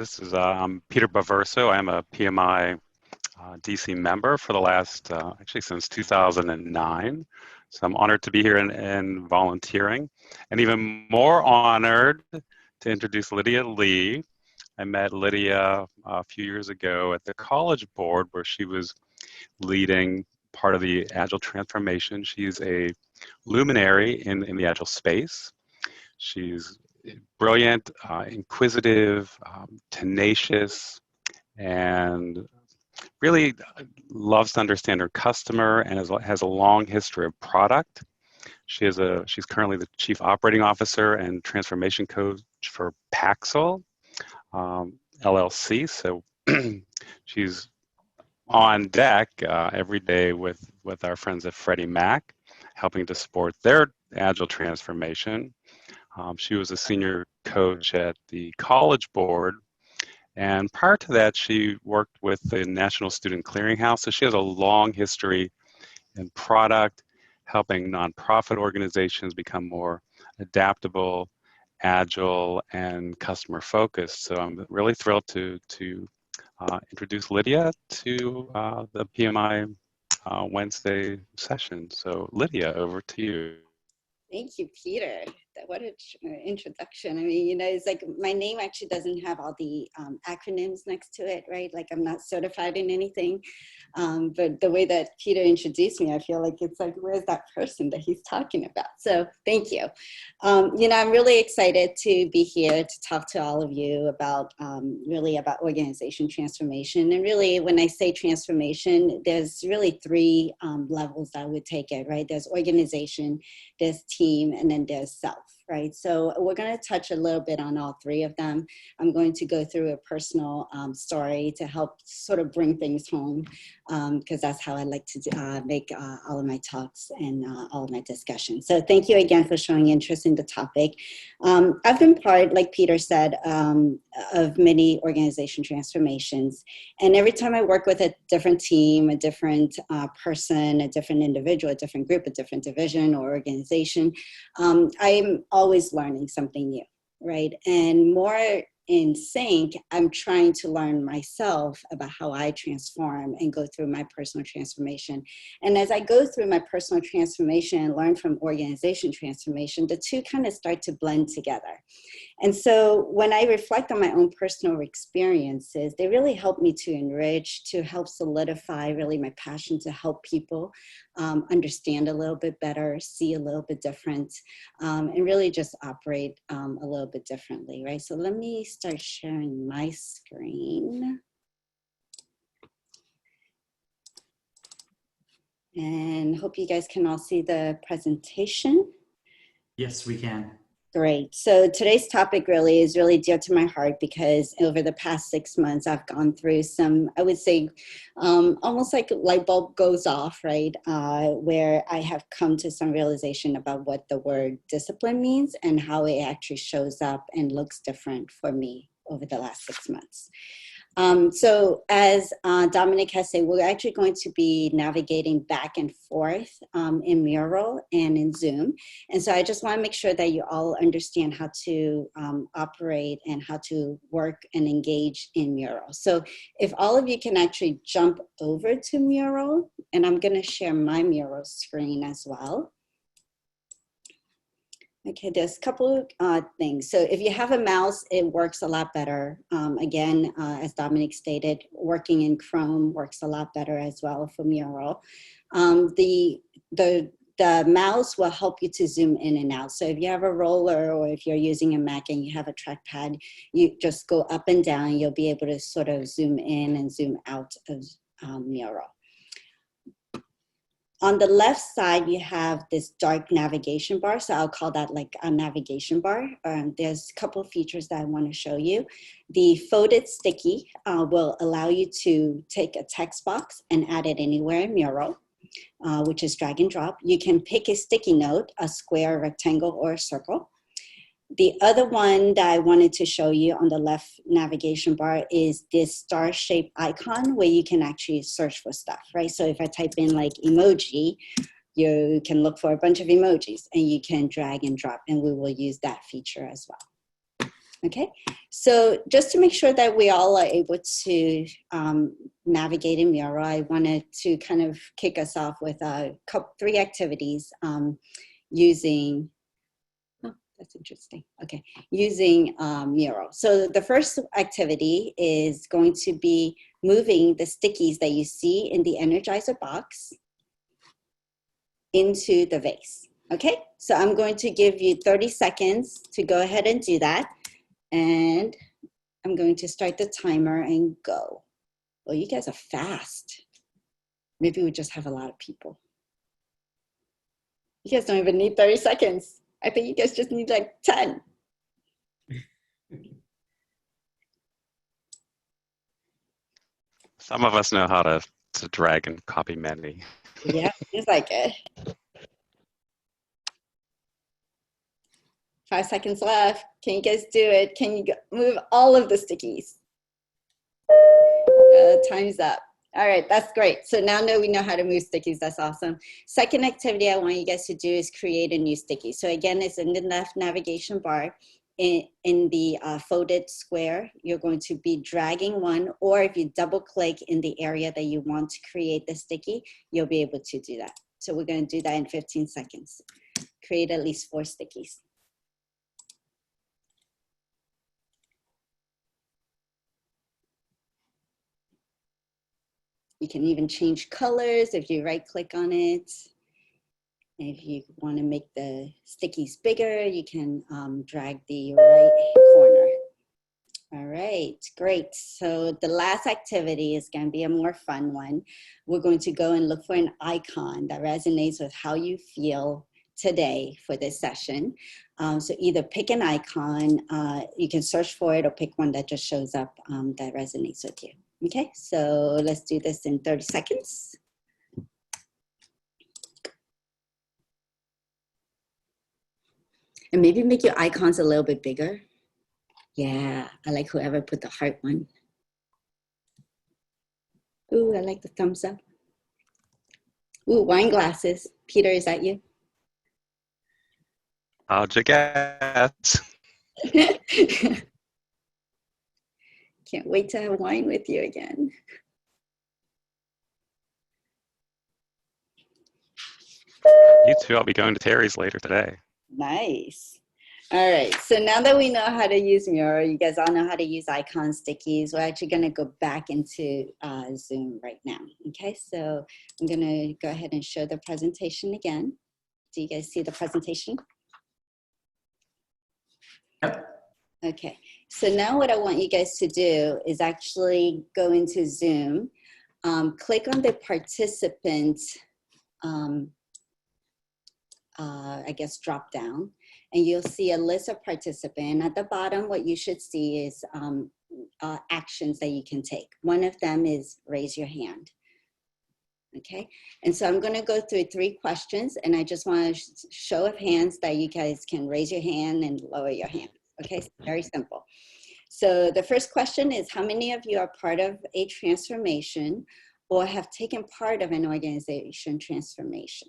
This is I'm Peter Baverso. I'm a PMI DC member for the last, actually since 2009. So I'm honored to be here and volunteering, and even more honored to introduce Lydia Lee. I met Lydia a few years ago at the College Board where she was leading part of the Agile transformation. She's a luminary in the Agile space. She's brilliant, inquisitive, tenacious, and really loves to understand her customer and has a long history of product. She's currently the Chief Operating Officer and Transformation Coach for Paxil LLC. So she's on deck every day with our friends at Freddie Mac, helping to support their Agile transformation. She was a senior coach at the College Board, and prior to that, she worked with the National Student Clearinghouse. So she has a long history in product, helping nonprofit organizations become more adaptable, agile, and customer focused. So I'm really thrilled to introduce Lydia to the PMI Wednesday session. So Lydia, over to you. Thank you, Peter. What an introduction. I mean, you know, it's like my name actually doesn't have all the acronyms next to it, right? Like I'm not certified in anything. But the way that Peter introduced me, I feel like it's like, where's that person that he's talking about? So thank you. You know, I'm really excited to be here to talk to all of you about really about organization transformation. And really, when I say transformation, there's really three levels I would take it, right? There's organization, there's team, and then there's self, right? So we're going to touch a little bit on all three of them. I'm going to go through a personal story to help sort of bring things home, because that's how I like to make all of my talks and all of my discussions. So thank you again for showing interest in the topic. I've been part, like Peter said, of many organization transformations. And every time I work with a different team, a different person, a different individual, a different group, a different division or organization, I'm always learning something new, right? And more in sync, I'm trying to learn myself about how I transform and go through my personal transformation. And as I go through my personal transformation and learn from organization transformation, the two kind of start to blend together. And so when I reflect on my own personal experiences, they really help me to enrich, to help solidify really my passion to help people understand a little bit better, see a little bit different, and really just operate a little bit differently, right? So let me start sharing my screen. And hope you guys can all see the presentation. Yes, we can. Great. So today's topic really is really dear to my heart because over the past 6 months, I've gone through some, I would say, almost like a light bulb goes off, right? Where I have come to some realization about what the word discipline means and how it actually shows up and looks different for me over the last 6 months. So as Dominic has said, we're actually going to be navigating back and forth in Mural and in Zoom. And so I just want to make sure that you all understand how to operate and how to work and engage in Mural. So if all of you can actually jump over to Mural, and I'm going to share my Mural screen as well. Okay, there's a couple things. So if you have a mouse, it works a lot better. Again, as Dominic stated, working in Chrome works a lot better as well for Mural. The mouse will help you to zoom in and out. So if you have a roller or if you're using a Mac and you have a trackpad, you just go up and down. You'll be able to sort of zoom in and zoom out of Mural. On the left side, you have this dark navigation bar. So I'll call that like a navigation bar. There's a couple of features that I want to show you. The folded sticky will allow you to take a text box and add it anywhere in Mural, which is drag and drop. You can pick a sticky note, a square, a rectangle, or a circle. The other one that I wanted to show you on the left navigation bar is this star-shaped icon where you can actually search for stuff, right? So if I type in like emoji, you can look for a bunch of emojis and you can drag and drop, and we will use that feature as well. Okay, so just to make sure that we all are able to navigate in Miro, I wanted to kind of kick us off with three activities using, oh, that's interesting. Okay, using Miro. So the first activity is going to be moving the stickies that you see in the Energizer box into the vase. Okay, so I'm going to give you 30 seconds to go ahead and do that. And I'm going to start the timer and go. Well, you guys are fast. Maybe we just have a lot of people. You guys don't even need 30 seconds. I think you guys just need like 10. Some of us know how to drag and copy many. Yeah, seems like it. 5 seconds left. Can you guys do it? Can you move all of the stickies? Time's up. All right, that's great. So now we know how to move stickies. That's awesome. Second activity I want you guys to do is create a new sticky. So again, it's in the left navigation bar. In the folded square, you're going to be dragging one, or if you double click in the area that you want to create the sticky, you'll be able to do that. So we're going to do that in 15 seconds. Create at least 4 stickies. You can even change colors if you right click on it. If you want to make the stickies bigger, you can drag the right corner. All right, great. So the last activity is going to be a more fun one. We're going to go and look for an icon that resonates with how you feel today for this session. So either pick an icon, you can search for it, or pick one that just shows up that resonates with you. Okay, so let's do this in 30 seconds. And maybe make your icons a little bit bigger. Yeah, I like whoever put the heart one. Ooh, I like the thumbs up. Ooh, wine glasses. Peter, is that you? How'd you guess? Can't wait to have wine with you again. You too. I'll be going to Terry's later today. Nice. All right, so now that we know how to use Miro, you guys all know how to use icon stickies. We're actually going to go back into Zoom right now. Okay, so I'm going to go ahead and show the presentation again. Do you guys see the presentation? Yep. Okay, so now what I want you guys to do is actually go into Zoom, click on the participant, I guess, drop down, and you'll see a list of participants. At the bottom, what you should see is actions that you can take. One of them is raise your hand. Okay, and so I'm going to go through 3 questions, and I just want a show of hands that you guys can raise your hand and lower your hand. Okay, so very simple. So the first question is, how many of you are part of a transformation or have taken part of an organization transformation?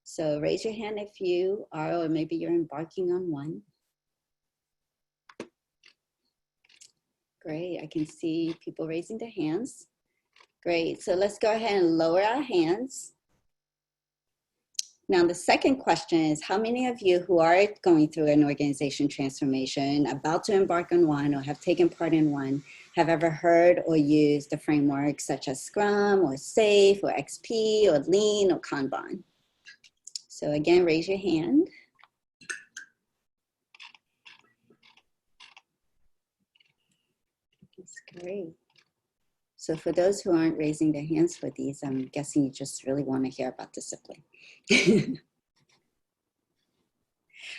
So raise your hand if you are, or maybe you're embarking on one. Great, I can see people raising their hands. Great, so let's go ahead and lower our hands. Now, the second question is, how many of you who are going through an organization transformation, about to embark on one, or have taken part in one, have ever heard or used the frameworks such as Scrum, or SAFe, or XP, or Lean, or Kanban? So again, raise your hand. That's great. So for those who aren't raising their hands for these, I'm guessing you just really want to hear about discipline.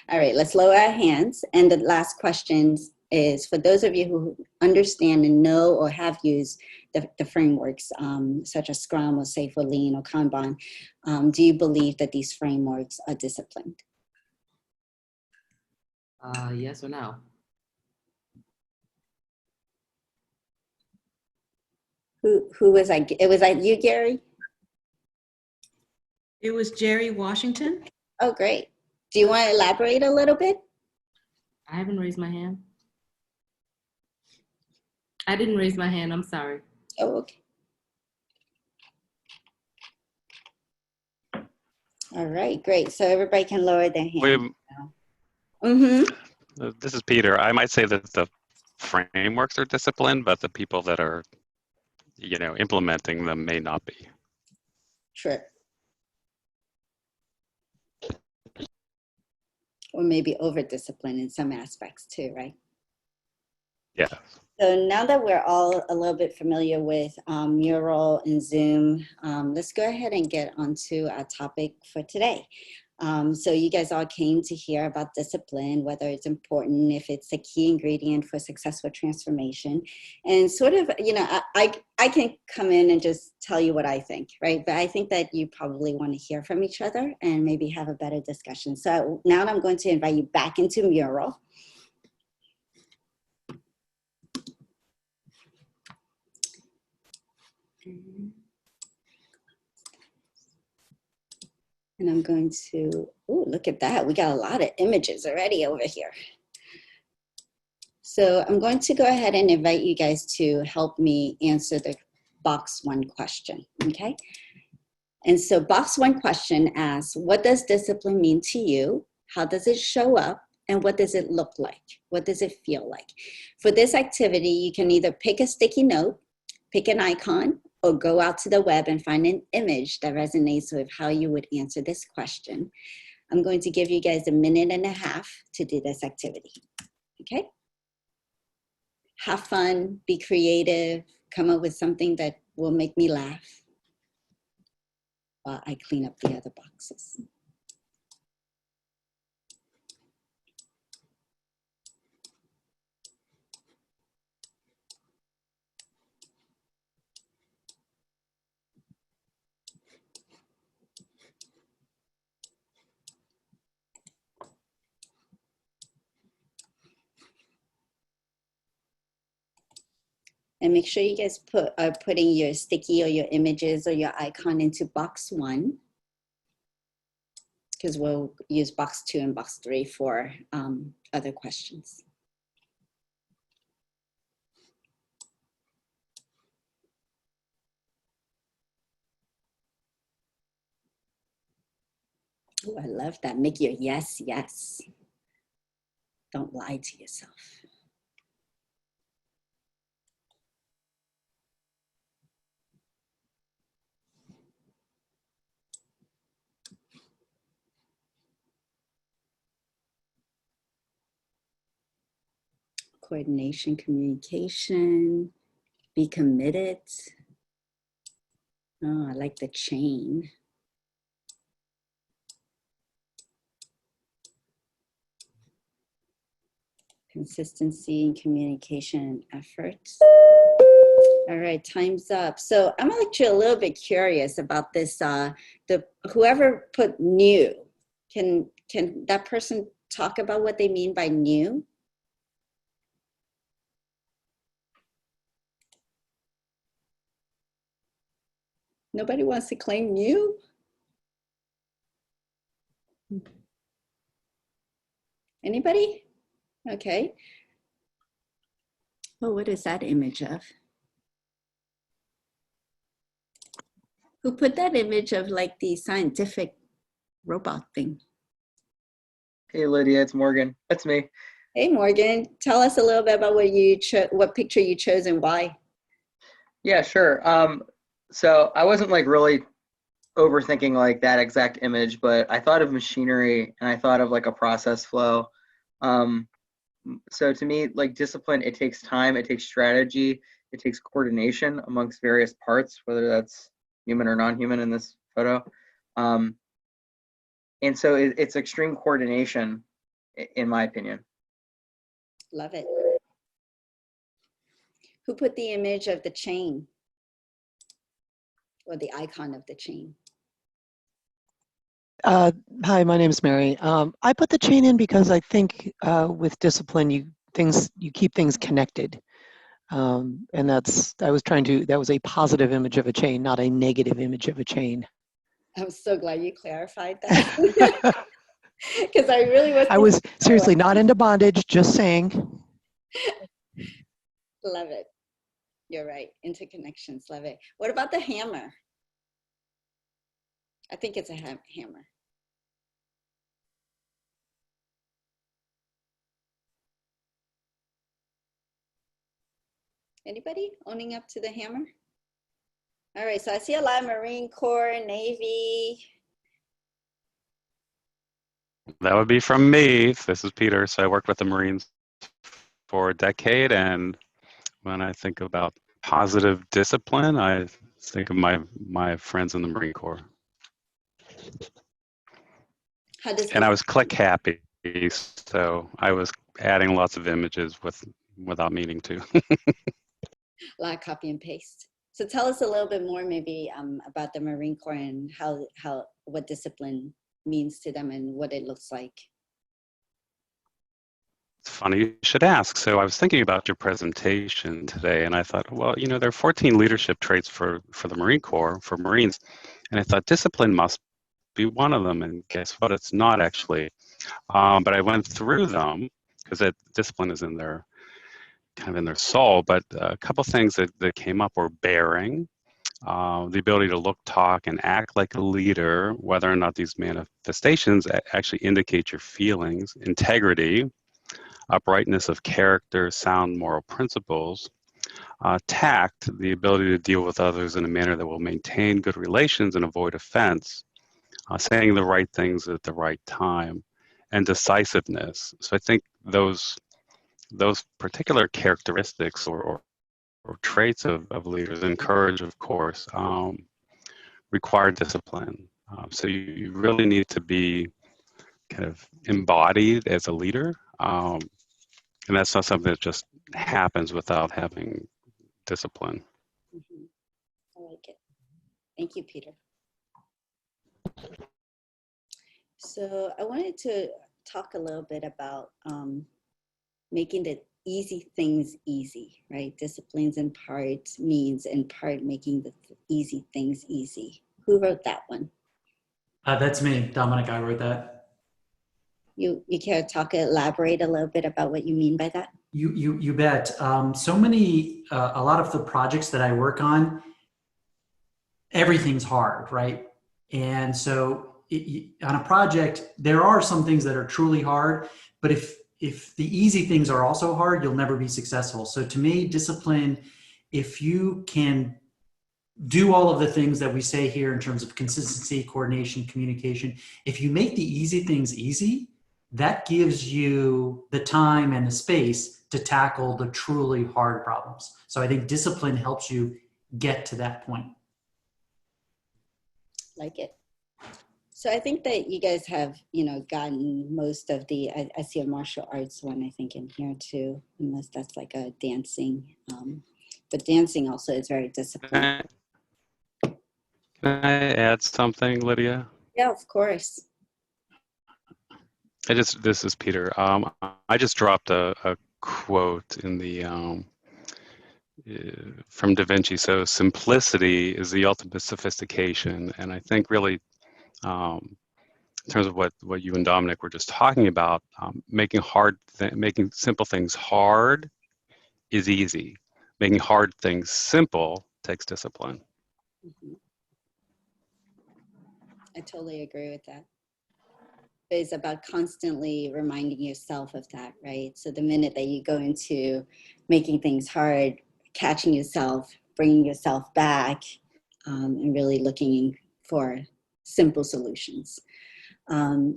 All right, let's lower our hands. And the last question is, for those of you who understand and know or have used the frameworks, such as Scrum or SAFe or Lean or Kanban, do you believe that these frameworks are disciplined? Yes or no? Who was I? It was that you, Gary? It was Jerry Washington. Oh, great. Do you want to elaborate a little bit? I haven't raised my hand. I didn't raise my hand. I'm sorry. Oh, okay. All right, great. So everybody can lower their hand now. This is Peter. I might say that the frameworks are disciplined, but the people that are, implementing them may not be. Sure. Or maybe over-disciplined in some aspects too, right? Yes. So now that we're all a little bit familiar with Mural and Zoom, let's go ahead and get onto our topic for today. So you guys all came to hear about discipline, whether it's important, if it's a key ingredient for successful transformation. And sort of, I can come in and just tell you what I think, right? But I think that you probably want to hear from each other and maybe have a better discussion. So now I'm going to invite you back into Mural. And I'm going to, oh, look at that. We got a lot of images already over here. So I'm going to go ahead and invite you guys to help me answer the box 1 question, okay? And so box 1 question asks, what does discipline mean to you? How does it show up? And what does it look like? What does it feel like? For this activity, you can either pick a sticky note, pick an icon, or go out to the web and find an image that resonates with how you would answer this question. I'm going to give you guys 1.5 minutes to do this activity, okay? Have fun, be creative, come up with something that will make me laugh while I clean up the other boxes. And make sure you guys are putting your sticky or your images or your icon into box 1, because we'll use box 2 and box 3 for other questions. Oh, I love that. Make your yes, yes. Don't lie to yourself. Coordination, communication, be committed. Oh, I like the chain. Consistency in communication and efforts. All right, time's up. So I'm actually a little bit curious about this. Whoever put new, can that person talk about what they mean by new? Nobody wants to claim new? Anybody? Okay. Oh, what is that image of? Who put that image of like the scientific robot thing? Hey, Lydia, it's Morgan. That's me. Hey, Morgan, tell us a little bit about what picture you chose and why. Yeah, sure. So I wasn't like really overthinking like that exact image, but I thought of machinery and I thought of like a process flow. So to me, like discipline, it takes time, it takes strategy, it takes coordination amongst various parts, whether that's human or non-human in this photo. And so it's extreme coordination, in my opinion. Love it. Who put the image of the chain or the icon of the chain? Hi, my name is Mary. I put the chain in because I think with discipline, you keep things connected. And that was a positive image of a chain, not a negative image of a chain. I'm so glad you clarified that. Because I really was. I was seriously not into bondage, just saying. Love it. You're right. Interconnections. Love it. What about the hammer? I think it's a hammer. Anybody owning up to the hammer? All right, so I see a lot of Marine Corps, Navy. That would be from me. This is Peter. So I worked with the Marines for a decade, and when I think about positive discipline, I think of my friends in the Marine Corps. How does And I was click happy, so I was adding lots of images without meaning to. a lot of copy and paste? So tell us a little bit more maybe about the Marine Corps and what discipline means to them and what it looks like. It's funny you should ask. So I was thinking about your presentation today, and I thought, well, you know, there are 14 leadership traits for the Marine Corps, for Marines, and I thought discipline must be one of them, and guess what? It's not actually. But I went through them because that discipline is in their kind of in their soul. But a couple things that came up were bearing, the ability to look, talk, and act like a leader, whether or not these manifestations actually indicate your feelings, integrity, uprightness of character, sound moral principles, tact, the ability to deal with others in a manner that will maintain good relations and avoid offense, saying the right things at the right time, and decisiveness. So I think those particular characteristics or traits of leaders, and courage, of course, require discipline. So you really need to be kind of embodied as a leader. And that's not something that just happens without having discipline. Mm-hmm. I like it. Thank you, Peter. So I wanted to talk a little bit about making the easy things easy, right? Disciplines in part means in part making the easy things easy. Who wrote that one? That's me, Dominic. I wrote that. You care to elaborate a little bit about what you mean by that? You bet. So many, a lot of the projects that I work on, everything's hard, right? And so on a project, there are some things that are truly hard, but if the easy things are also hard, you'll never be successful. So to me, discipline, if you can do all of the things that we say here in terms of consistency, coordination, communication, if you make the easy things easy, that gives you the time and the space to tackle the truly hard problems. So I think discipline helps you get to that point. Like it. So I think that you guys have, gotten most of the, I see a martial arts one, I think, in here too, unless that's like a dancing. But dancing also is very disciplined. Can I add something, Lydia? Yeah, of course. This is Peter. I just dropped a quote in the from Da Vinci. So simplicity is the ultimate sophistication, and I think really, in terms of what you and Dominic were just talking about, making simple things hard is easy. Making hard things simple takes discipline. Mm-hmm. I totally agree with that. It's about constantly reminding yourself of that, right? So the minute that you go into making things hard, catching yourself, bringing yourself back, and really looking for simple solutions.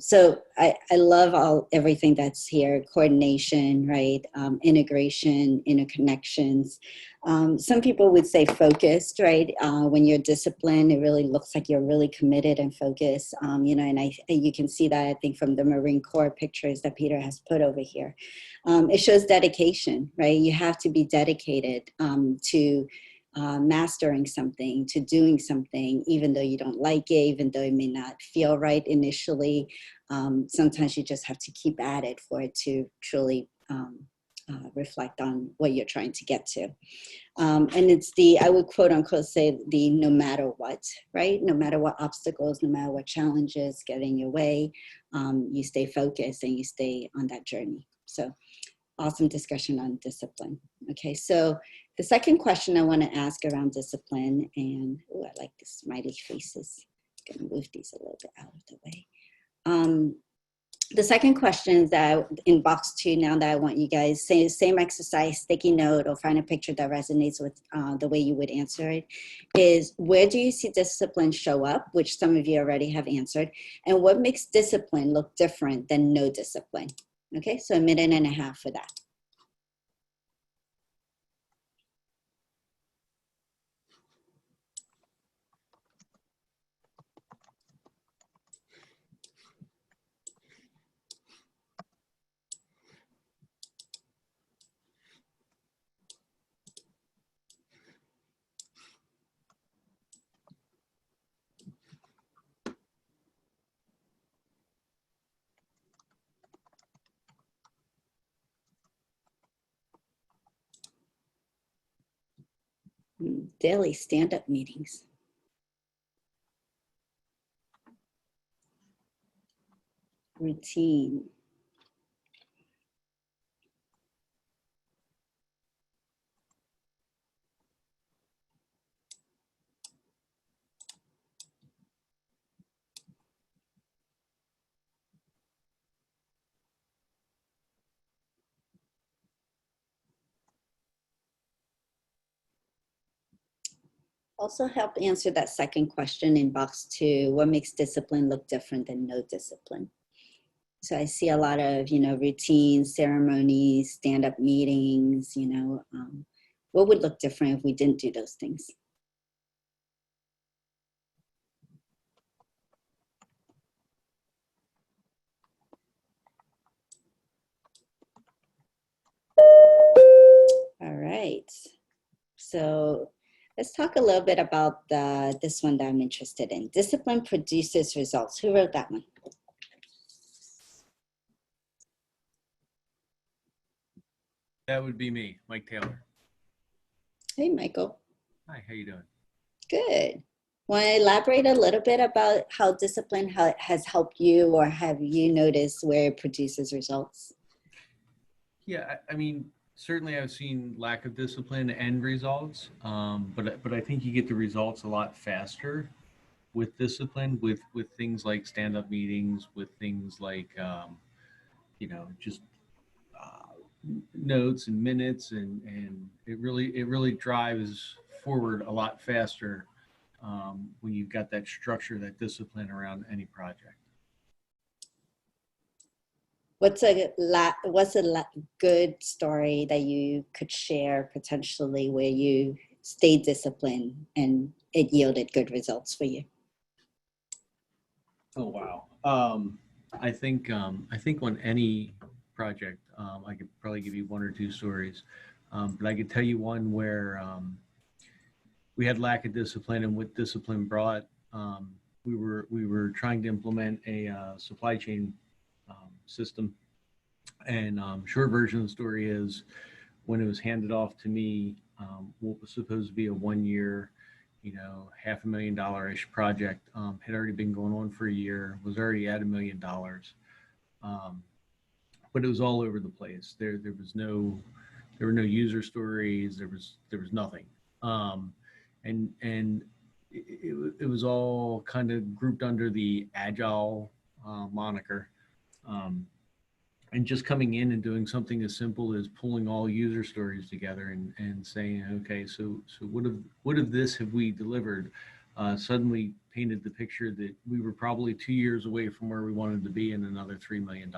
So I love everything that's here, coordination, right? Integration, interconnections. Some people would say focused, right? When you're disciplined, it really looks like you're really committed and focused, and you can see that, I think, from the Marine Corps pictures that Peter has put over here. It shows dedication, right? You have to be dedicated to mastering something, to doing something, even though you don't like it, even though it may not feel right initially. Sometimes you just have to keep at it for it to truly reflect on what you're trying to get to. And it's I would quote unquote say the no matter what, right? No matter what obstacles, no matter what challenges get in your way, you stay focused and you stay on that journey. So awesome discussion on discipline. Okay, so the second question I want to ask around discipline, and oh, I like the smiley faces. I'm gonna move these a little bit out of the way. The second question is that in box 2 now that I want you guys, same exercise, sticky note or find a picture that resonates with the way you would answer it, is where do you see discipline show up, which some of you already have answered, and what makes discipline look different than no discipline? Okay, so 1.5 minutes for that. Daily stand-up meetings. Routine. Also help answer that second question in box 2, what makes discipline look different than no discipline? So I see a lot of, routines, ceremonies, stand-up meetings, what would look different if we didn't do those things? All right, so let's talk a little bit about this one that I'm interested in. Discipline produces results. Who wrote that one? That would be me, Mike Taylor. Hey, Michael. Hi, how you doing? Good. Want to elaborate a little bit about how discipline has helped you, or have you noticed where it produces results? Yeah, I mean, certainly I've seen lack of discipline and results, but I think you get the results a lot faster with discipline, with things like stand-up meetings, with things like just notes and minutes, and it really drives forward a lot faster when you've got that structure, that discipline around any project. What's a good story that you could share potentially where you stayed disciplined and it yielded good results for you? Oh wow. I think on any project, I could probably give you 1 or 2 stories, but I could tell you one where we had lack of discipline, and what discipline brought, we were trying to implement a supply chain system, and short version of the story is, when it was handed off to me, what was supposed to be a 1-year, $500,000-ish project, had already been going on for a year, was already at $1 million. But it was all over the place. There were no user stories. There was nothing. And it was all kind of grouped under the Agile moniker. And just coming in and doing something as simple as pulling all user stories together and saying, okay, so what of this have we delivered? Suddenly painted the picture that we were probably 2 years away from where we wanted to be in another $3 million.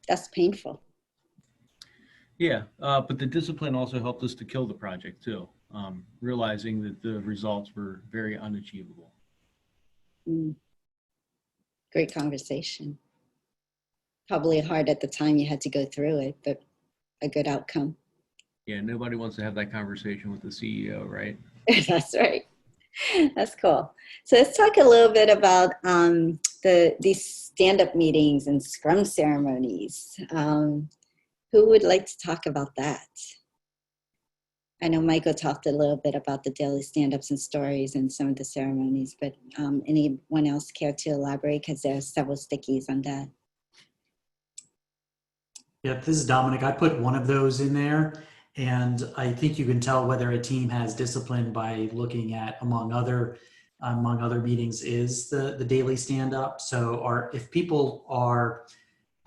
That's painful. Yeah, but the discipline also helped us to kill the project too, realizing that the results were very unachievable. Great conversation. Probably hard at the time you had to go through it, but a good outcome. Yeah, nobody wants to have that conversation with the CEO, right? That's right. That's cool. So let's talk a little bit about these stand-up meetings and scrum ceremonies. Who would like to talk about that? I know Michael talked a little bit about the daily stand-ups and stories and some of the ceremonies, but anyone else care to elaborate? Because there are several stickies on that. Yeah, this is Dominic. I put one of those in there, and I think you can tell whether a team has discipline by looking at, among other meetings, is the daily stand up. So, if people are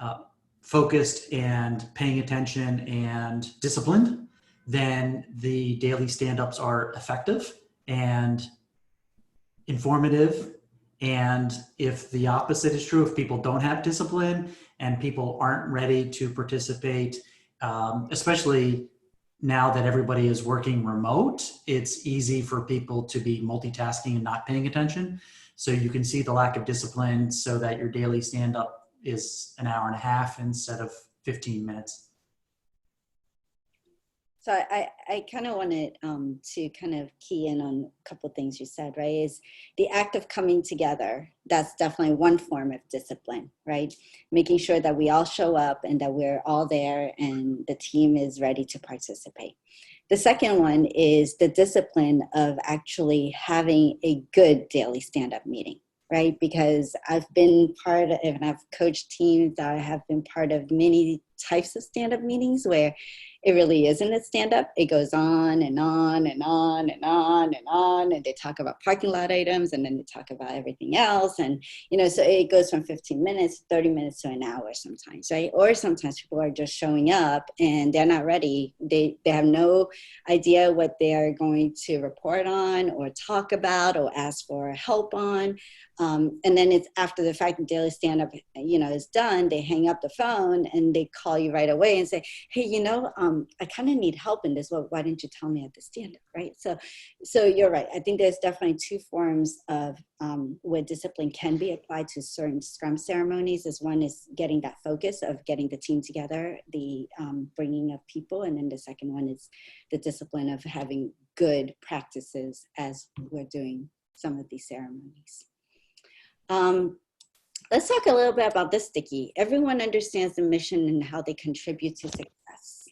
uh, focused and paying attention and disciplined, then the daily stand ups are effective and informative. And if the opposite is true, if people don't have discipline and people aren't ready to participate, especially now that everybody is working remote, it's easy for people to be multitasking and not paying attention. So you can see the lack of discipline so that your daily stand up is an hour and a half instead of 15 minutes. So I kind of wanted to kind of key in on a couple of things you said, right? Is the act of coming together. That's definitely one form of discipline, right? Making sure that we all show up and that we're all there and the team is ready to participate. The second one is the discipline of actually having a good daily stand-up meeting, right? Because I've been part of, and I've coached teams that have been part of many types of stand-up meetings where it really isn't a stand-up. It goes on and on and on and on and on, and they talk about parking lot items, and then they talk about everything else. And, so it goes from 15 minutes, 30 minutes to an hour sometimes, right? Or sometimes people are just showing up and they're not ready. They have no idea what they are going to report on or talk about or ask for help on. And then it's after the fact the daily stand-up, is done, they hang up the phone and they call you right away and say, hey, I kind of need help in this. Well, why didn't you tell me at the stand-up, right? So you're right. I think there's definitely two forms of where discipline can be applied to certain Scrum ceremonies. One is getting that focus of getting the team together, the bringing of people. And then the second one is the discipline of having good practices as we're doing some of these ceremonies. Let's talk a little bit about this sticky. Everyone understands the mission and how they contribute to success.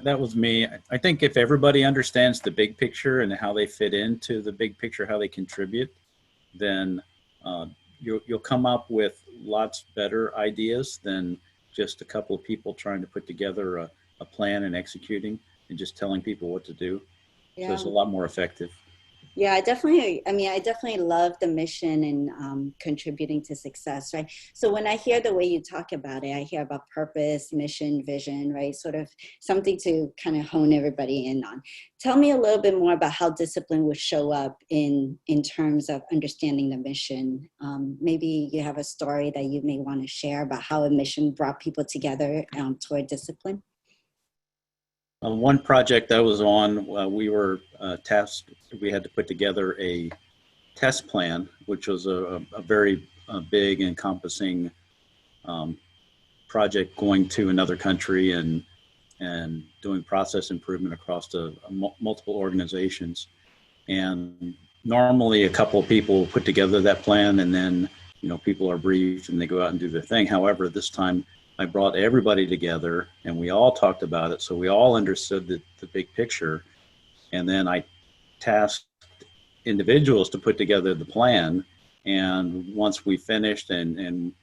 That was me. I think if everybody understands the big picture and how they fit into the big picture, how they contribute, then you'll come up with lots better ideas than just a couple of people trying to put together a plan and executing and just telling people what to do. Yeah. So it's a lot more effective. Yeah, I definitely love the mission and contributing to success, right? So when I hear the way you talk about it, I hear about purpose, mission, vision, right? Sort of something to kind of hone everybody in on. Tell me a little bit more about how discipline would show up in terms of understanding the mission. Maybe you have a story that you may want to share about how a mission brought people together toward discipline. One project I was on, we were tasked, we had to put together a test plan, which was a very big encompassing project going to another country and doing process improvement across the multiple organizations. And normally a couple of people put together that plan and then, people are briefed and they go out and do their thing. However, this time I brought everybody together and we all talked about it. So we all understood the big picture. And then I tasked individuals to put together the plan. And once we finished and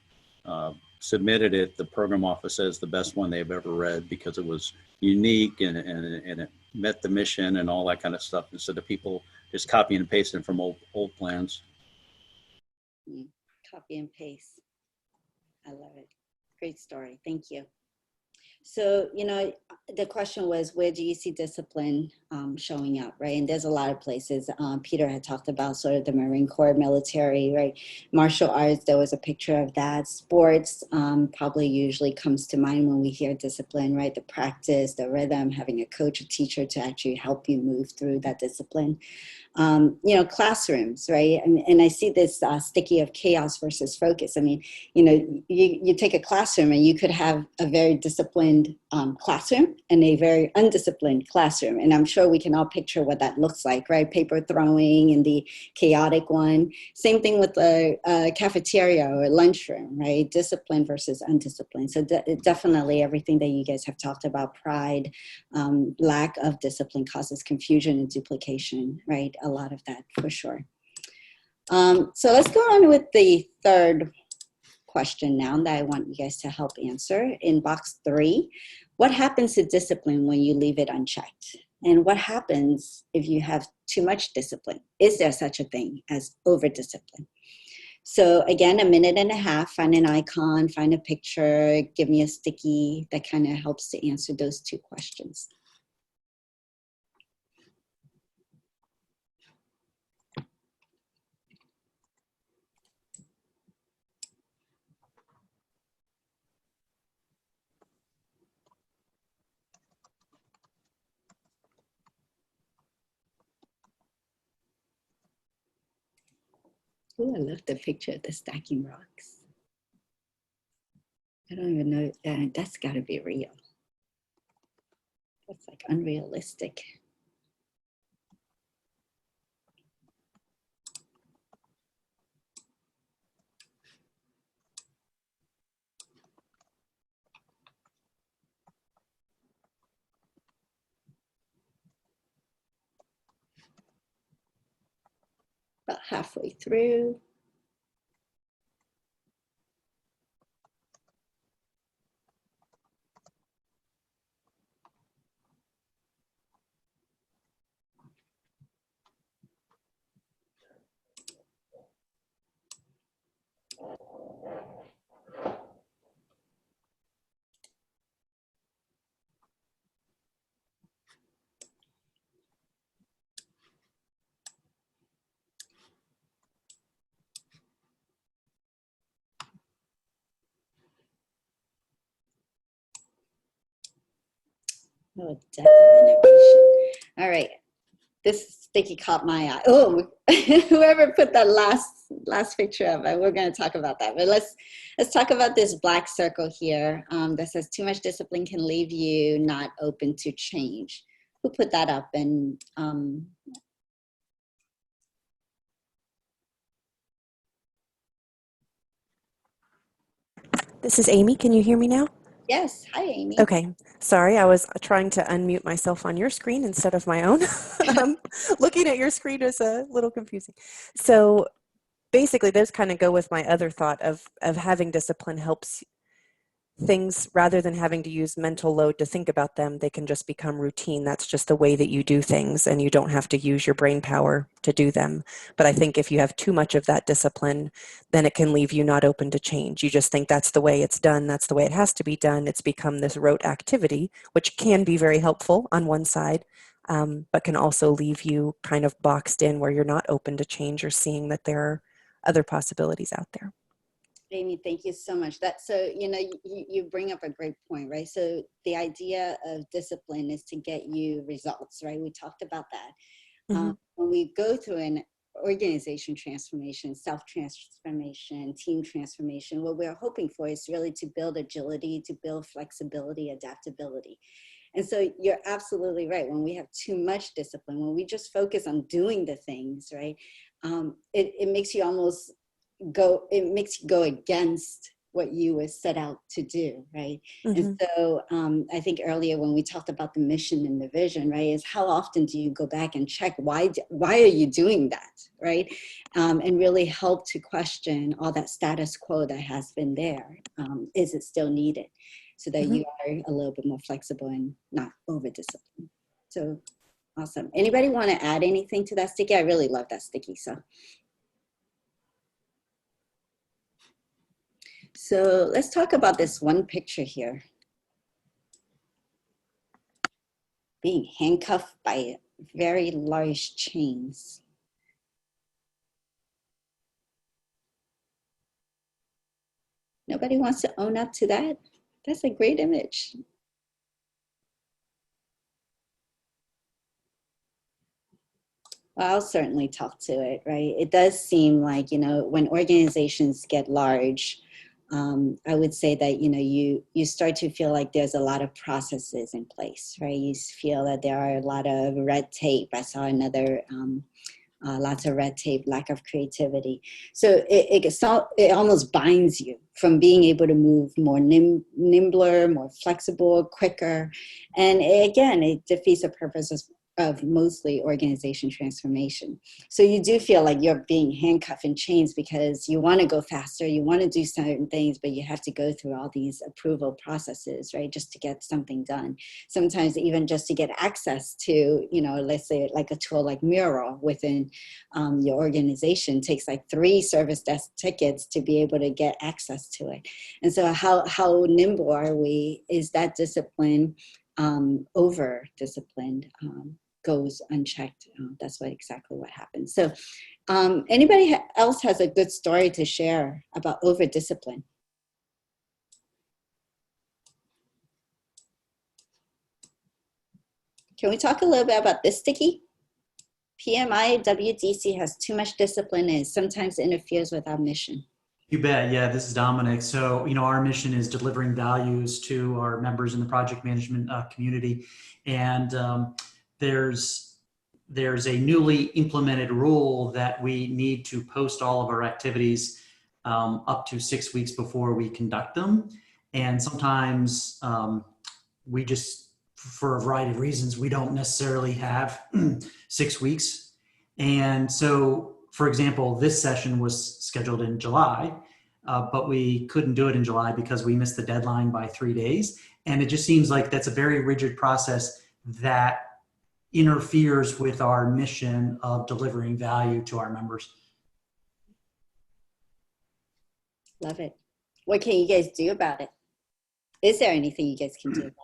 submitted it, the program office says the best one they've ever read because it was unique and it met the mission and all that kind of stuff instead of people just copying and pasting from old plans. Copy and paste. I love it. Great story. Thank you. So, the question was, where do you see discipline showing up, right? And there's a lot of places. Peter had talked about sort of the Marine Corps, military, right? Martial arts, there was a picture of that. Sports probably usually comes to mind when we hear discipline, right? The practice, the rhythm, having a coach, a teacher to actually help you move through that discipline. Classrooms, right? And I see this sticky of chaos versus focus. You take a classroom and you could have a very disciplined classroom and a very undisciplined classroom. And I'm sure we can all picture what that looks like, right? Paper throwing and the chaotic one. Same thing with the cafeteria or lunchroom, right? Discipline versus undisciplined. So definitely everything that you guys have talked about, pride, lack of discipline causes confusion and duplication, right? A lot of that for sure. So let's go on with the third question now that I want you guys to help answer. In box 3, what happens to discipline when you leave it unchecked? And what happens if you have too much discipline? Is there such a thing as over-discipline? So again, 1.5 minutes, find an icon, find a picture, give me a sticky that kind of helps to answer those 2 questions. Oh, I love the picture of the stacking rocks. I don't even know, that's gotta be real. That's like unrealistic. About halfway through. Oh, definitely innovation. All right. This sticky caught my eye. Oh, whoever put that last picture up, we're going to talk about that. But let's talk about this black circle here that says too much discipline can leave you not open to change. Who put that up? And This is Amy. Can you hear me now? yes, hi, Amy. Okay. Sorry, I was trying to unmute myself on your screen instead of my own. Looking at your screen is a little confusing. So basically, those kind of go with my other thought of having discipline helps things, rather than having to use mental load to think about them, they can just become routine. That's just the way that you do things, and you don't have to use your brain power to do them. But I think if you have too much of that discipline, then it can leave you not open to change. You just think that's the way it's done, that's the way it has to be done. It's become this rote activity, which can be very helpful on one side, but can also leave you kind of boxed in where you're not open to change or seeing that there are other possibilities out there. Amy, thank you so much. So, you bring up a great point, right? So the idea of discipline is to get you results, right? We talked about that. Mm-hmm. When we go through an organization transformation, self-transformation, team transformation, what we're hoping for is really to build agility, to build flexibility, adaptability. And so you're absolutely right. When we have too much discipline, when we just focus on doing the things, right, it makes you almost go against what you were set out to do, right? Mm-hmm. And so I think earlier when we talked about the mission and the vision, right, is how often do you go back and check why are you doing that, right? And really help to question all that status quo that has been there. Is it still needed? So that mm-hmm. you are a little bit more flexible and not over-disciplined. So awesome. Anybody want to add anything to that sticky? I really love that sticky, So let's talk about this one picture here. Being handcuffed by very large chains. Nobody wants to own up to that? That's a great image. Well, I'll certainly talk to it, right? It does seem like, when organizations get large, I would say that, you start to feel like there's a lot of processes in place, right? You feel that there are a lot of red tape. I saw another, lots of red tape, lack of creativity. So it almost binds you from being able to move more nimbler, more flexible, quicker. And again, it defeats the purpose of mostly organization transformation. So you do feel like you're being handcuffed in chains because you want to go faster, you want to do certain things, but you have to go through all these approval processes, right, just to get something done. Sometimes even just to get access to, let's say like a tool like Mural within your organization takes like 3 service desk tickets to be able to get access to it. And so how nimble are we? Is that discipline over disciplined goes unchecked? That's exactly what happens. So anybody else has a good story to share about over discipline? Can we talk a little bit about this sticky? PMI WDC has too much discipline and sometimes interferes with our mission. You bet. Yeah, this is Dominic. So, our mission is delivering values to our members in the project management community. And there's a newly implemented rule that we need to post all of our activities up to 6 weeks before we conduct them. And sometimes we just, for a variety of reasons, we don't necessarily have 6 weeks. And so, for example, this session was scheduled in July, but we couldn't do it in July because we missed the deadline by 3 days. And it just seems like that's a very rigid process that interferes with our mission of delivering value to our members. Love it. What can you guys do about it? Is there anything you guys can do about it?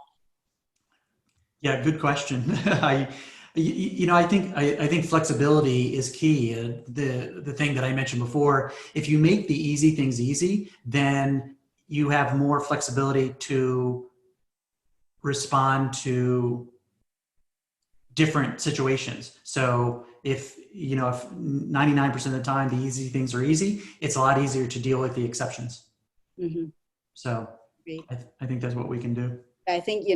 Yeah, good question. I think flexibility is key. The thing that I mentioned before, if you make the easy things easy, then you have more flexibility to respond to different situations. So if 99% of the time the easy things are easy, it's a lot easier to deal with the exceptions. Mm-hmm. So I think that's what we can do. I think,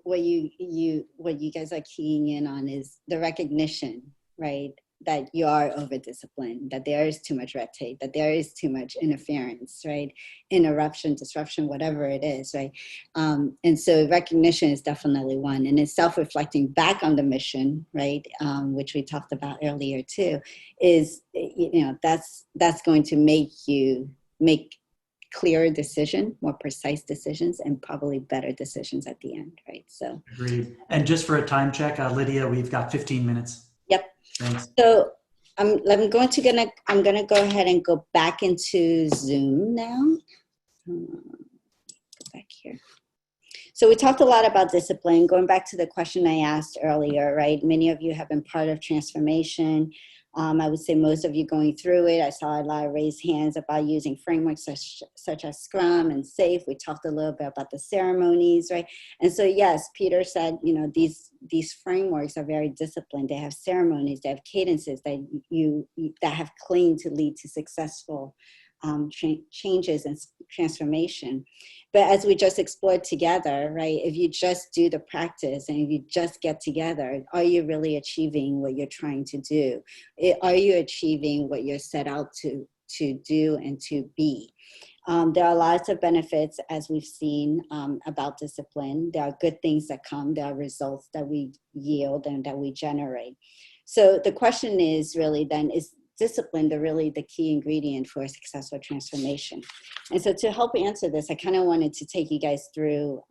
what you guys are keying in on is the recognition, right? That you are over disciplined, that there is too much red tape, that there is too much interference, right? Interruption, disruption, whatever it is, right? And so recognition is definitely one. And it's self-reflecting back on the mission, right? Which we talked about earlier too, is, that's going to make you make clearer decision, more precise decisions, and probably better decisions at the end, right? So agreed. And just for a time check, Lydia, we've got 15 minutes. Yep. Thanks. So I'm going to go ahead and go back into Zoom now. Go back here. So we talked a lot about discipline. Going back to the question I asked earlier, right? Many of you have been part of transformation. I would say most of you going through it. I saw a lot of raised hands about using frameworks such as Scrum and SAFe. We talked a little bit about the ceremonies, right? And so, yes, Peter said, these frameworks are very disciplined. They have ceremonies, they have cadences that have claimed to lead to successful changes and transformation. But as we just explored together, right, if you just do the practice and if you just get together, are you really achieving what you're trying to do? Are you achieving what you're set out to do and to be? There are lots of benefits, as we've seen, about discipline. There are good things that come. There are results that we yield and that we generate. So the question is really then, is discipline the key ingredient for a successful transformation? And so to help answer this, I kind of wanted to take you guys through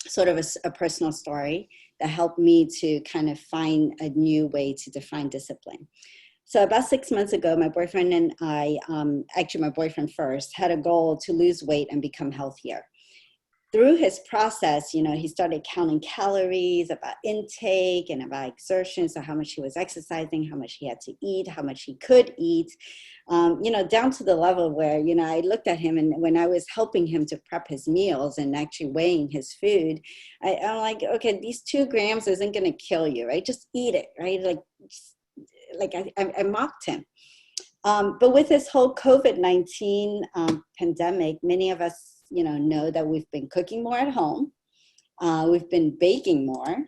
sort of a personal story that helped me to kind of find a new way to define discipline. So about 6 months ago, my boyfriend and I, actually my boyfriend first, had a goal to lose weight and become healthier. Through his process, he started counting calories, about intake and about exertion, so how much he was exercising, how much he had to eat, how much he could eat, down to the level where, I looked at him, and when I was helping him to prep his meals and actually weighing his food, I'm like, okay, these 2 grams isn't going to kill you, right? Just eat it, right? I mocked him. But with this whole COVID-19 pandemic, many of us, know that we've been cooking more at home. We've been baking more.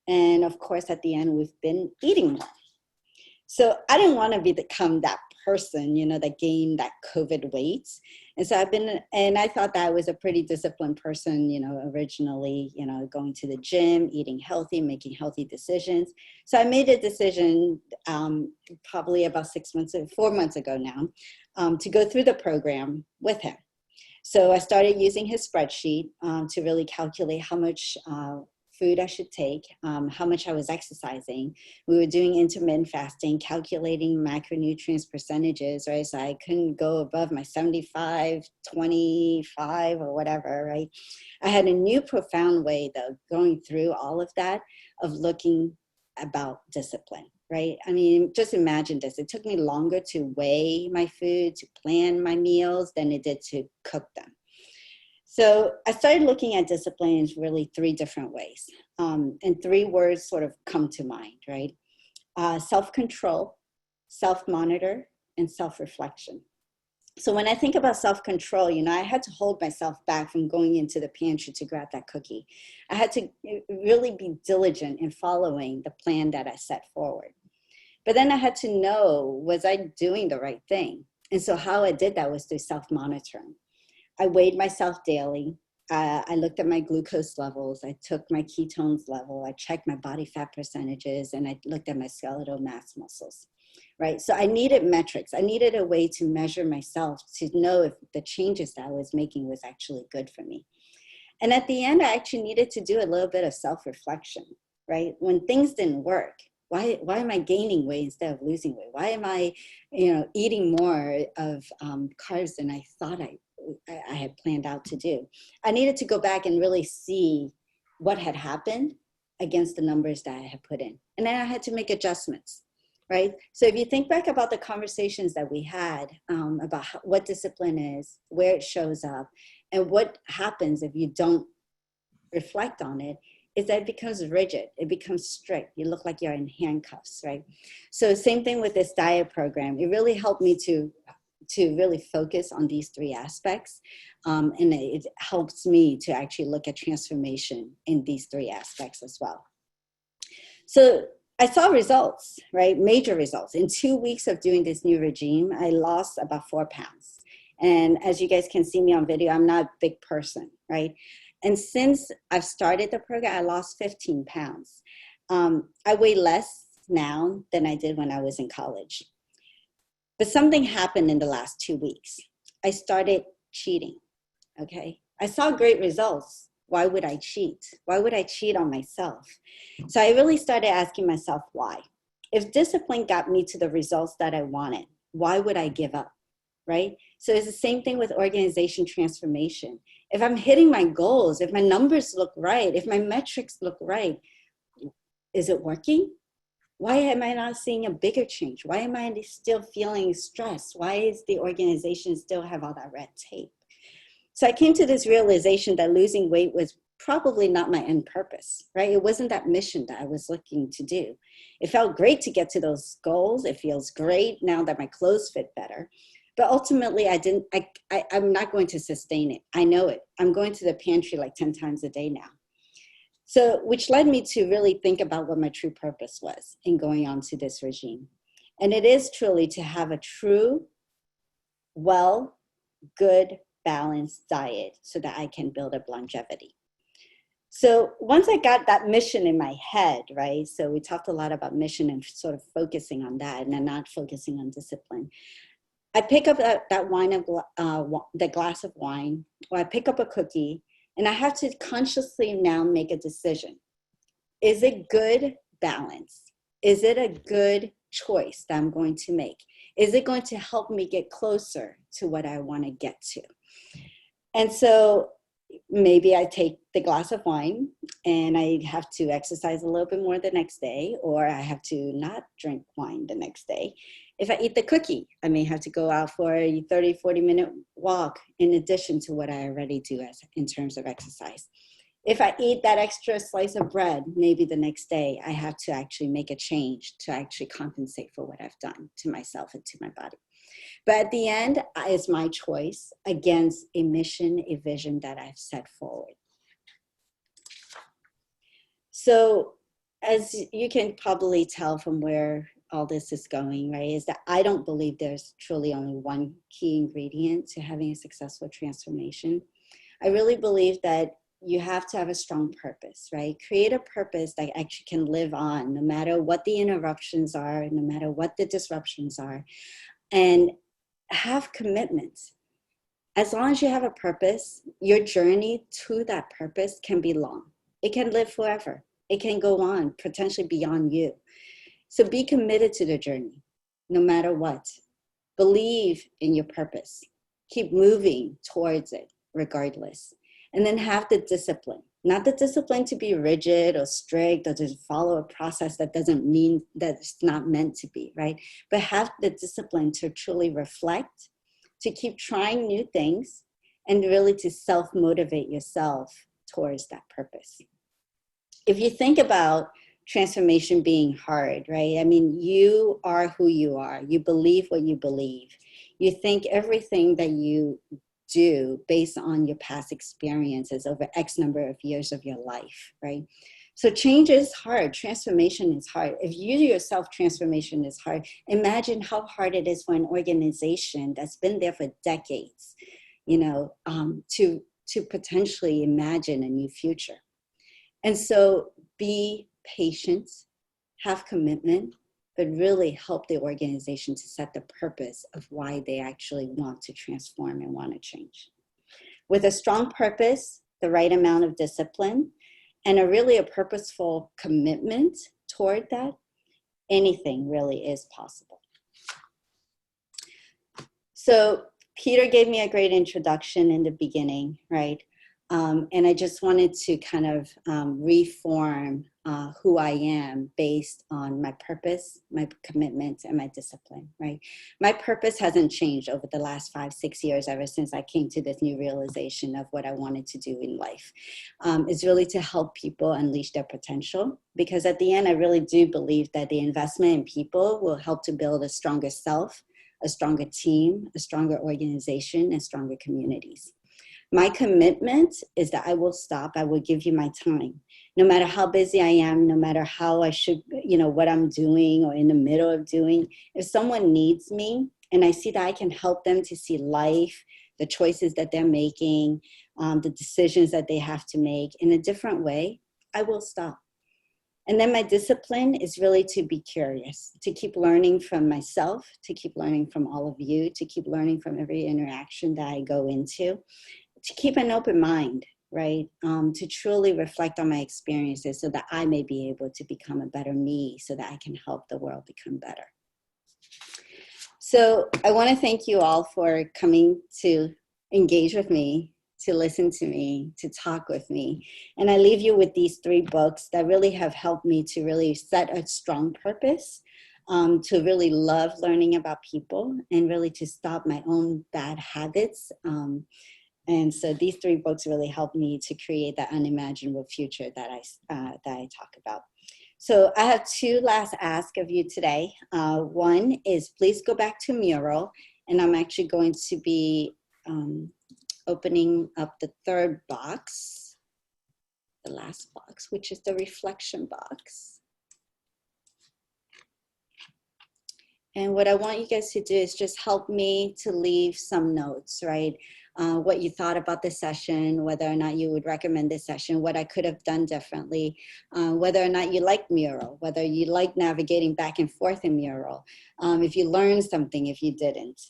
And of course, at the end, we've been eating more. So I didn't want to become that person, that gained that COVID weight. And so I thought that I was a pretty disciplined person, originally, going to the gym, eating healthy, making healthy decisions. So I made a decision probably about 4 months ago now, to go through the program with him. So I started using his spreadsheet to really calculate how much food I should take, how much I was exercising. We were doing intermittent fasting, calculating macronutrients percentages, right? So I couldn't go above my 75, 25 or whatever, right? I had a new profound way though, going through all of that, of looking about discipline, right? I mean, just imagine this. It took me longer to weigh my food, to plan my meals than it did to cook them. So I started looking at discipline in really 3 different ways. And 3 words sort of come to mind, right? Self-control, self-monitor, and self-reflection. So when I think about self-control, I had to hold myself back from going into the pantry to grab that cookie. I had to really be diligent in following the plan that I set forward. But then I had to know, was I doing the right thing? And so how I did that was through self-monitoring. I weighed myself daily. I looked at my glucose levels. I took my ketones level. I checked my body fat percentages, and I looked at my skeletal mass muscles, right? So I needed metrics. I needed a way to measure myself to know if the changes that I was making was actually good for me. And at the end, I actually needed to do a little bit of self-reflection, right? When things didn't work, why am I gaining weight instead of losing weight? Why am I, eating more of carbs than I thought I had planned out to do? I needed to go back and really see what had happened against the numbers that I had put in. And then I had to make adjustments, right? So if you think back about the conversations that we had about what discipline is, where it shows up, and what happens if you don't reflect on it, is that it becomes rigid, it becomes strict. You look like you're in handcuffs, right? So same thing with this diet program. It really helped me to really focus on these 3 aspects. And it helps me to actually look at transformation in these 3 aspects as well. So I saw results, right? Major results. In 2 weeks of doing this new regime, I lost about 4 pounds. And as you guys can see me on video, I'm not a big person, right? And since I've started the program, I lost 15 pounds. I weigh less now than I did when I was in college. But something happened in the last 2 weeks. I started cheating, okay? I saw great results. Why would I cheat? Why would I cheat on myself? So I really started asking myself why. If discipline got me to the results that I wanted, why would I give up, right? So it's the same thing with organization transformation. If I'm hitting my goals, if my numbers look right, if my metrics look right, is it working? Why am I not seeing a bigger change? Why am I still feeling stressed? Why is the organization still have all that red tape? So I came to this realization that losing weight was probably not my end purpose, right? It wasn't that mission that I was looking to do. It felt great to get to those goals. It feels great now that my clothes fit better. But ultimately, I'm not going to sustain it. I know it. I'm going to the pantry like 10 times a day now. So, which led me to really think about what my true purpose was in going on to this regime. And it is truly to have a true, well, good, balanced diet so that I can build up longevity. So once I got that mission in my head, right? So we talked a lot about mission and sort of focusing on that and then not focusing on discipline. I pick up that wine of the glass of wine, or I pick up a cookie, and I have to consciously now make a decision. Is it good balance? Is it a good choice that I'm going to make? Is it going to help me get closer to what I want to get to? And so maybe I take the glass of wine and I have to exercise a little bit more the next day, or I have to not drink wine the next day. If I eat the cookie, I may have to go out for a 30, 40-minute walk in addition to what I already do in terms of exercise. If I eat that extra slice of bread, maybe the next day I have to actually make a change to actually compensate for what I've done to myself and to my body. But at the end, it's my choice against a mission, a vision that I've set forward. So as you can probably tell from where all this is going, right, is that I don't believe there's truly only one key ingredient to having a successful transformation. I really believe that you have to have a strong purpose, right? Create a purpose that actually can live on no matter what the interruptions are, no matter what the disruptions are, and have commitments. As long as you have a purpose, your journey to that purpose can be long. It can live forever. It can go on, potentially beyond you. So be committed to the journey, no matter what. Believe in your purpose. Keep moving towards it, regardless. And then have the discipline. Not the discipline to be rigid or strict or to follow a process that doesn't mean that it's not meant to be, right? But have the discipline to truly reflect, to keep trying new things, and really to self-motivate yourself towards that purpose. If you think about transformation being hard, right? I mean, you are who you are. You believe what you believe. You think everything that you do based on your past experiences over X number of years of your life, right? So change is hard. Transformation is hard. If you yourself, transformation is hard, imagine how hard it is for an organization that's been there for decades, you know, to potentially imagine a new future. And so be patient, have commitment, but really help the organization to set the purpose of why they actually want to transform and want to change. With a strong purpose, the right amount of discipline, and a purposeful commitment toward that, anything really is possible. So Peter gave me a great introduction in the beginning, right? And I just wanted to kind of reform who I am based on my purpose, my commitment, and my discipline, right? My purpose hasn't changed over the last 5-6 years, ever since I came to this new realization of what I wanted to do in life. It's really to help people unleash their potential, because at the end, I really do believe that the investment in people will help to build a stronger self, a stronger team, a stronger organization, and stronger communities. My commitment is that I will stop. I will give you my time. No matter how busy I am, no matter how I should, you know, what I'm doing or in the middle of doing, if someone needs me and I see that I can help them to see life, the choices that they're making, the decisions that they have to make in a different way, I will stop. And then my discipline is really to be curious, to keep learning from myself, to keep learning from all of you, to keep learning from every interaction that I go into, to keep an open mind, right? To truly reflect on my experiences so that I may be able to become a better me, so that I can help the world become better. So I want to thank you all for coming to engage with me, to listen to me, to talk with me. And I leave you with these 3 books that really have helped me to really set a strong purpose, to really love learning about people, and really to stop my own bad habits. And so these 3 books really helped me to create that unimaginable future that I talk about. So I have 2 last asks of you today. One is, please go back to Mural, and I'm actually going to be opening up the 3rd box, the last box, which is the reflection box. And what I want you guys to do is just help me to leave some notes, right? What you thought about this session, whether or not you would recommend this session, what I could have done differently, whether or not you like Mural, whether you like navigating back and forth in Mural, if you learned something, if you didn't.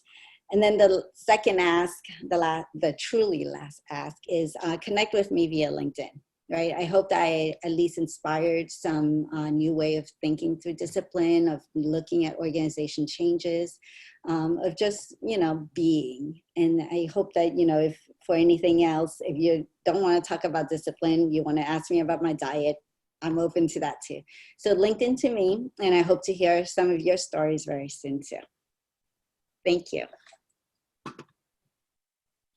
And then the second ask, the truly last ask is connect with me via LinkedIn, right? I hope that I at least inspired some new way of thinking through discipline, of looking at organization changes, of just, you know, being. And I hope that, you know, if for anything else, if you don't want to talk about discipline, you want to ask me about my diet, I'm open to that too. So LinkedIn to me, and I hope to hear some of your stories very soon too. Thank you.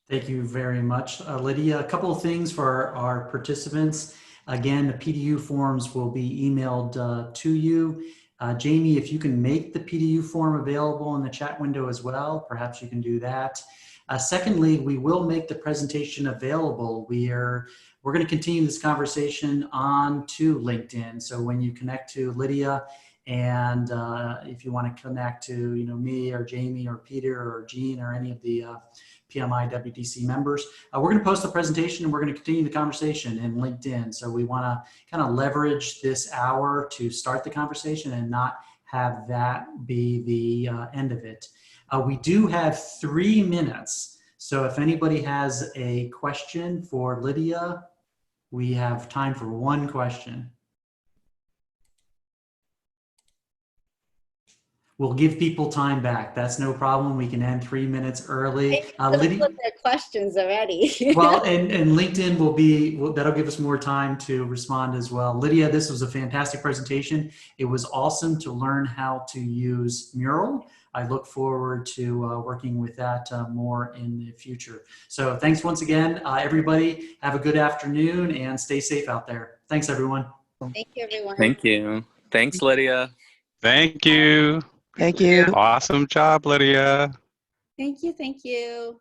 Thank you very much, Lydia. A couple of things for our participants. Again, the PDU forms will be emailed to you. Jamie, if you can make the PDU form available in the chat window as well, perhaps you can do that. Secondly, we will make the presentation available. We're going to continue this conversation on to LinkedIn. So when you connect to Lydia And if you want to connect to, me or Jamie or Peter or Gene or any of the PMI WDC members, we're going to post the presentation and we're going to continue the conversation in LinkedIn. So we want to kind of leverage this hour to start the conversation and not have that be the end of it. We do have 3 minutes. So if anybody has a question for Lydia, we have time for one question. We'll give people time back. That's no problem. We can end 3 minutes early. Lydia, put their questions already. Well, and LinkedIn that'll give us more time to respond as well. Lydia, this was a fantastic presentation. It was awesome to learn how to use Mural. I look forward to working with that more in the future. So thanks once again, everybody. Have a good afternoon and stay safe out there. Thanks, everyone. Thank you, everyone. Thank you. Thanks, Lydia. Thank you. Thank you. Awesome job, Lydia. Thank you. Thank you.